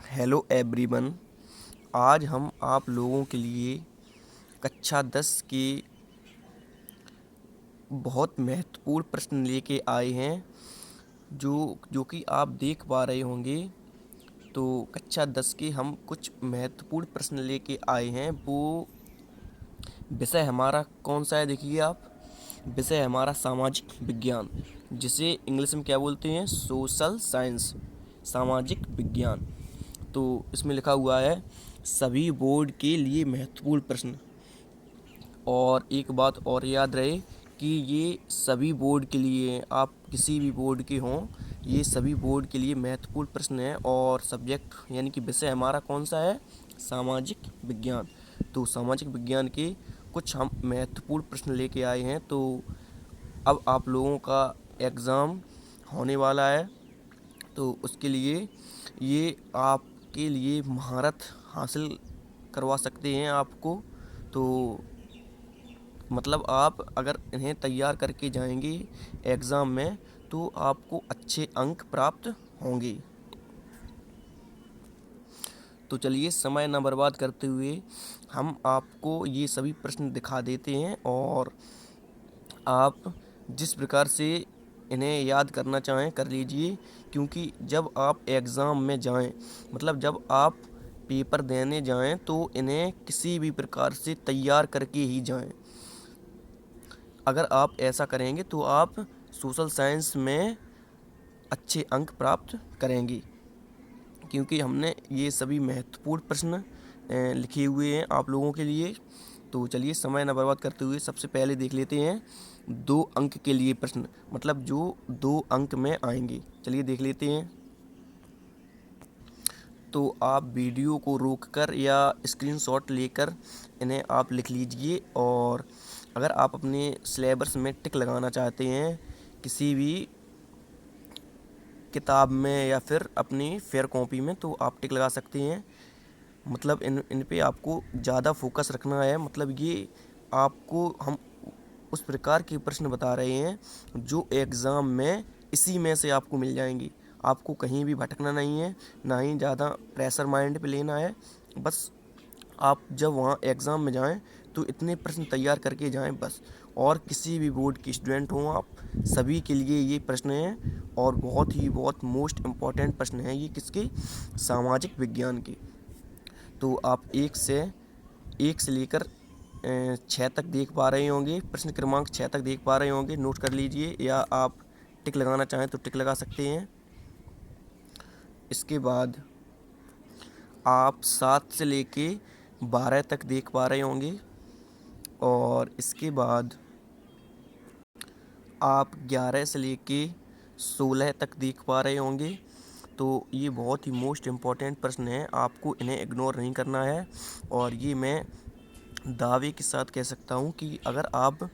Hello everyone. आज हम आप लोगों के लिए कक्षा 10 के बहुत महत्वपूर्ण प्रश्न लेके आए हैं जो जो कि आप देख पा रहे होंगे। तो कक्षा 10 के हम कुछ महत्वपूर्ण प्रश्न लेके आए हैं। वो विषय हमारा कौन सा है, देखिए आप। विषय हमारा सामाजिक विज्ञान, जिसे इंग्लिश में क्या बोलते हैं, सोशल साइंस, सामाजिक विज्ञान। तो इसमें लिखा हुआ है सभी बोर्ड के लिए महत्वपूर्ण प्रश्न। और एक बात और याद रहे कि ये सभी बोर्ड के लिए, आप किसी भी बोर्ड के हों, ये सभी बोर्ड के लिए महत्वपूर्ण प्रश्न है। और सब्जेक्ट यानी कि विषय हमारा कौन सा है, सामाजिक विज्ञान। तो सामाजिक विज्ञान के कुछ हम महत्वपूर्ण प्रश्न लेके आए हैं। तो अब आप लोगों का एग्ज़ाम होने वाला है, तो उसके लिए ये आपके लिए महारत हासिल करवा सकते हैं आपको। तो मतलब आप अगर इन्हें तैयार करके जाएंगे एग्ज़ाम में, तो आपको अच्छे अंक प्राप्त होंगे। तो चलिए समय न बर्बाद करते हुए हम आपको ये सभी प्रश्न दिखा देते हैं, और आप जिस प्रकार से इन्हें याद करना चाहें कर लीजिए। क्योंकि जब आप एग्ज़ाम में जाएं, मतलब जब आप पेपर देने जाएं, तो इन्हें किसी भी प्रकार से तैयार करके ही जाएं। अगर आप ऐसा करेंगे तो आप सोशल साइंस में अच्छे अंक प्राप्त करेंगे। क्योंकि हमने ये सभी महत्वपूर्ण प्रश्न लिखे हुए हैं आप लोगों के लिए। तो चलिए समय न बर्बाद करते हुए सबसे पहले देख लेते हैं 2 अंक के लिए प्रश्न, मतलब जो 2 अंक में आएंगे। चलिए देख लेते हैं। तो आप वीडियो को रोककर या स्क्रीनशॉट लेकर इन्हें आप लिख लीजिए। और अगर आप अपने सिलेबस में टिक लगाना चाहते हैं किसी भी किताब में या फिर अपनी फेयर कॉपी में, तो आप टिक लगा सकते हैं। मतलब इन पे आपको ज़्यादा फोकस रखना है। मतलब ये आपको हम उस प्रकार के प्रश्न बता रहे हैं जो एग्ज़ाम में इसी में से आपको मिल जाएंगी। आपको कहीं भी भटकना नहीं है, ना ही ज़्यादा प्रेशर माइंड पे लेना है। बस आप जब वहाँ एग्ज़ाम में जाएं तो इतने प्रश्न तैयार करके जाएं बस। और किसी भी बोर्ड के स्टूडेंट हों आप, सभी के लिए ये प्रश्न हैं। और बहुत मोस्ट इम्पॉर्टेंट प्रश्न हैं ये, किसके, सामाजिक विज्ञान के। तो आप एक से लेकर 6 तक देख पा रहे होंगे, प्रश्न क्रमांक 6 तक देख पा रहे होंगे, नोट कर लीजिए। या आप टिक लगाना चाहें तो टिक लगा सकते हैं। इसके बाद आप 7 से लेके 12 तक देख पा रहे होंगे। और इसके बाद आप 11 से लेके 16 तक देख पा रहे होंगे। तो ये बहुत ही मोस्ट इम्पॉर्टेंट प्रश्न है, आपको इन्हें इग्नोर नहीं करना है। और ये मैं दावे के साथ कह सकता हूँ कि अगर आप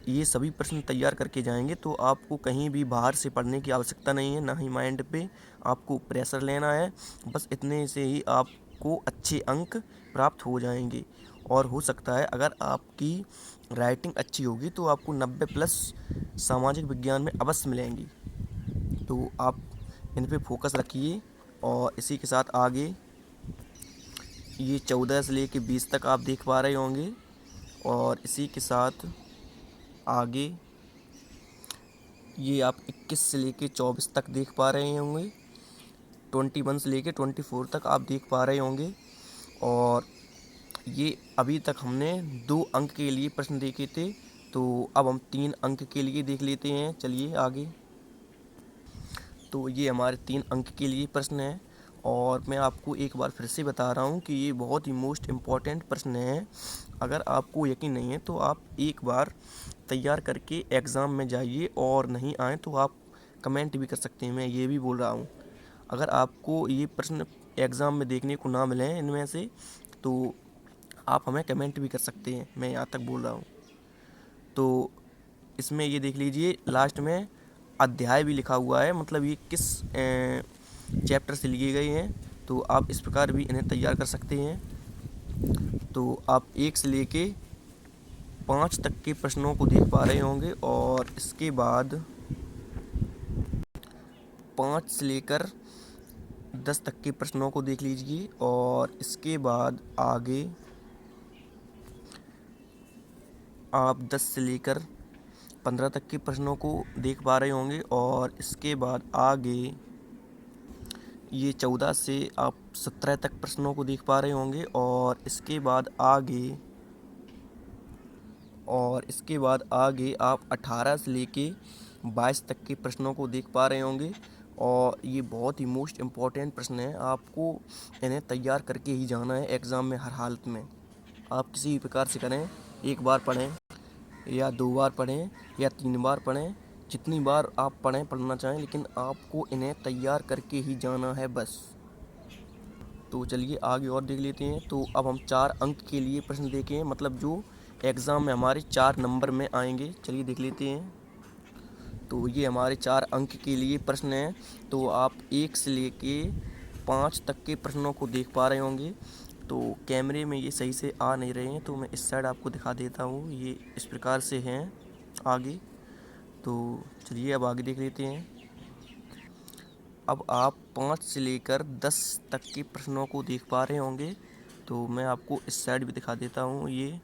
ये सभी प्रश्न तैयार करके जाएंगे तो आपको कहीं भी बाहर से पढ़ने की आवश्यकता नहीं है, ना ही माइंड पे आपको प्रेशर लेना है। बस इतने से ही आपको अच्छे अंक प्राप्त हो जाएंगे। और हो सकता है अगर आपकी राइटिंग अच्छी होगी तो आपको 90+ सामाजिक विज्ञान में अवश्य मिलेंगी। तो आप इन पे फोकस रखिए। और इसी के साथ आगे ये 14 से लेके 20 तक आप देख पा रहे होंगे। और इसी के साथ आगे ये आप 21 से लेके 24 तक देख पा रहे होंगे। 21 से लेके 24 तक आप देख पा रहे होंगे। और ये अभी तक हमने 2 अंक के लिए प्रश्न देखे थे। तो अब हम 3 अंक के लिए देख लेते हैं। चलिए आगे। तो ये हमारे 3 अंक के लिए प्रश्न है। और मैं आपको एक बार फिर से बता रहा हूँ कि ये बहुत ही मोस्ट इम्पॉर्टेंट प्रश्न है। अगर आपको यकीन नहीं है तो आप एक बार तैयार करके एग्ज़ाम में जाइए, और नहीं आए तो आप कमेंट भी कर सकते हैं। मैं ये भी बोल रहा हूँ, अगर आपको ये प्रश्न एग्ज़ाम में देखने को ना मिले इनमें से, तो आप हमें कमेंट भी कर सकते हैं। मैं यहाँ तक बोल रहा हूँ। तो इसमें ये देख लीजिए, लास्ट में अध्याय भी लिखा हुआ है, मतलब ये किस चैप्टर से लिए गए हैं। तो आप इस प्रकार भी इन्हें तैयार कर सकते हैं। तो आप 1 से लेके 5 तक के प्रश्नों को देख पा रहे होंगे। और इसके बाद 5 से लेकर 10 तक के प्रश्नों को देख लीजिए और इसके बाद आगे आप 10 से लेकर 15 तक के प्रश्नों को देख पा रहे होंगे और इसके बाद आगे ये 14 से आप 17 तक प्रश्नों को देख पा रहे होंगे और इसके बाद आगे आप 18 से लेके 22 तक के प्रश्नों को देख पा रहे होंगे और ये बहुत ही मोस्ट इम्पॉर्टेंट प्रश्न है। आपको इन्हें तैयार करके ही जाना है एग्ज़ाम में हर हालत में। आप किसी भी प्रकार से करें, एक बार पढ़ें या 2 बार पढ़ें या 3 बार पढ़ें, जितनी बार आप पढ़ना चाहें, लेकिन आपको इन्हें तैयार करके ही जाना है बस। तो चलिए आगे और देख लेते हैं। तो अब हम 4 अंक के लिए प्रश्न देखें, मतलब जो एग्ज़ाम में हमारे 4 नंबर में आएंगे। चलिए देख लेते हैं। तो ये हमारे 4 अंक के लिए प्रश्न हैं। तो आप 1 से लेके 5 तक के प्रश्नों को देख पा रहे होंगे। तो कैमरे में ये सही से आ नहीं रहे हैं, तो मैं इस साइड आपको दिखा देता हूँ। ये इस प्रकार से हैं आगे। तो चलिए अब आगे देख लेते हैं। अब आप 5 से लेकर 10 तक के प्रश्नों को देख पा रहे होंगे। तो मैं आपको इस साइड भी दिखा देता हूँ ये,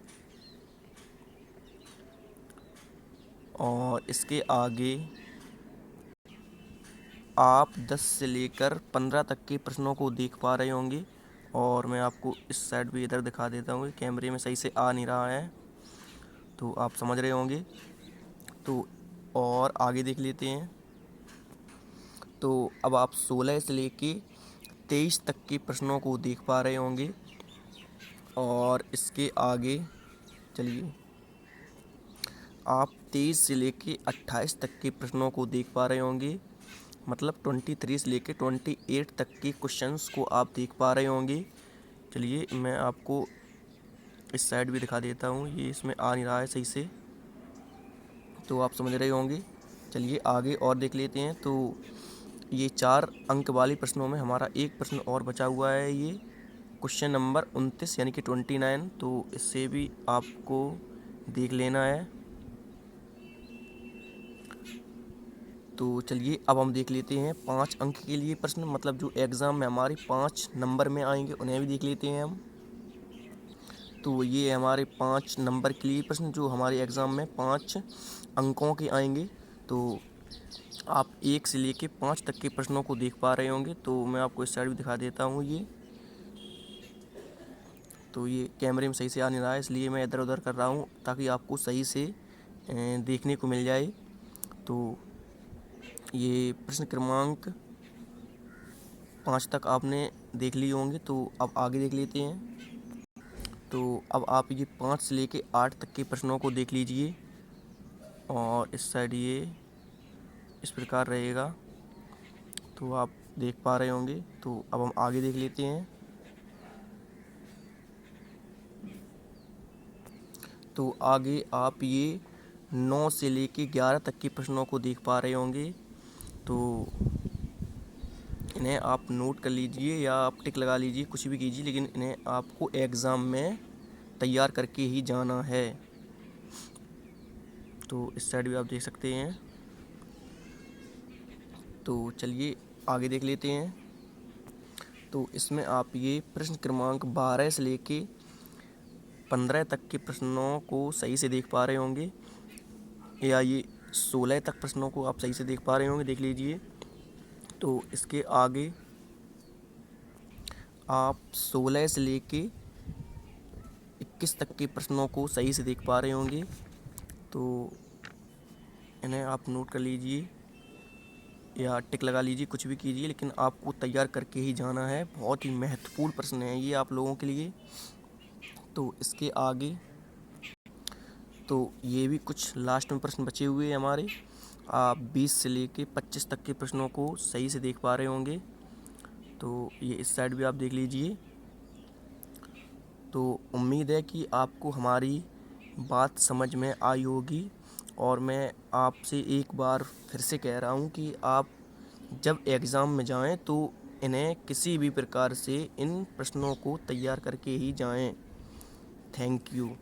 और इसके आगे आप 10 से लेकर 15 तक के प्रश्नों को देख पा रहे होंगे और मैं आपको इस साइड भी इधर दिखा देता हूँ। कैमरे में सही से आ नहीं रहा है, तो आप समझ रहे होंगे। तो और आगे देख लेते हैं। तो अब आप 16 से लेके 23 तक के प्रश्नों को देख पा रहे होंगे और इसके आगे चलिए आप 23 से लेके 28 तक के प्रश्नों को देख पा रहे होंगे, मतलब 23 से लेके 28 तक के क्वेश्चंस को आप देख पा रहे होंगे। चलिए मैं आपको इस साइड भी दिखा देता हूँ, ये इसमें आ नहीं रहा है सही से, तो आप समझ रहे होंगे। चलिए आगे और देख लेते हैं। तो ये 4 अंक वाले प्रश्नों में हमारा एक प्रश्न और बचा हुआ है, ये क्वेश्चन नंबर 29 यानी कि 29। तो इससे भी आपको देख लेना है। तो चलिए अब हम देख लेते हैं 5 अंक के लिए प्रश्न, मतलब जो एग्ज़ाम में हमारे 5 नंबर में आएंगे, उन्हें भी देख लेते हैं हम। तो ये हमारे 5 नंबर के लिए प्रश्न जो हमारे एग्ज़ाम में 5 अंकों के आएंगे। तो आप 1 से लेके 5 तक के प्रश्नों को देख पा रहे होंगे। तो मैं आपको इस साइड भी दिखा देता हूँ ये। तो ये कैमरे में सही से आ नहीं रहा है, इसलिए मैं इधर उधर कर रहा हूँ ताकि आपको सही से देखने को मिल जाए। तो ये प्रश्न क्रमांक 5 तक आपने देख लिए होंगे। तो अब आगे देख लेते हैं। तो अब आप ये 5 से लेके 8 तक के प्रश्नों को देख लीजिए और इस साइड ये इस प्रकार रहेगा, तो आप देख पा रहे होंगे। तो अब हम आगे देख लेते हैं। तो आगे आप ये 9 से लेके 11 तक के प्रश्नों को देख पा रहे होंगे। तो इन्हें आप नोट कर लीजिए या आप टिक लगा लीजिए, कुछ भी कीजिए, लेकिन इन्हें आपको एग्ज़ाम में तैयार करके ही जाना है। तो इस साइड भी आप देख सकते हैं। तो चलिए आगे देख लेते हैं। तो इसमें आप ये प्रश्न क्रमांक 12 से लेके 15 तक के प्रश्नों को सही से देख पा रहे होंगे, या ये 16 तक प्रश्नों को आप सही से देख पा रहे होंगे, देख लीजिए। तो इसके आगे आप 16 से लेके 21 तक के प्रश्नों को सही से देख पा रहे होंगे। तो इन्हें आप नोट कर लीजिए या टिक लगा लीजिए, कुछ भी कीजिए, लेकिन आपको तैयार करके ही जाना है। बहुत ही महत्वपूर्ण प्रश्न है ये आप लोगों के लिए। तो इसके आगे तो ये भी कुछ लास्ट में प्रश्न बचे हुए हैं हमारे। आप 20 से लेके 25 तक के प्रश्नों को सही से देख पा रहे होंगे। तो ये इस साइड भी आप देख लीजिए। तो उम्मीद है कि आपको हमारी बात समझ में आई होगी, और मैं आपसे एक बार फिर से कह रहा हूँ कि आप जब एग्ज़ाम में जाएं तो इन्हें किसी भी प्रकार से इन प्रश्नों को तैयार करके ही जाएं। Thank you.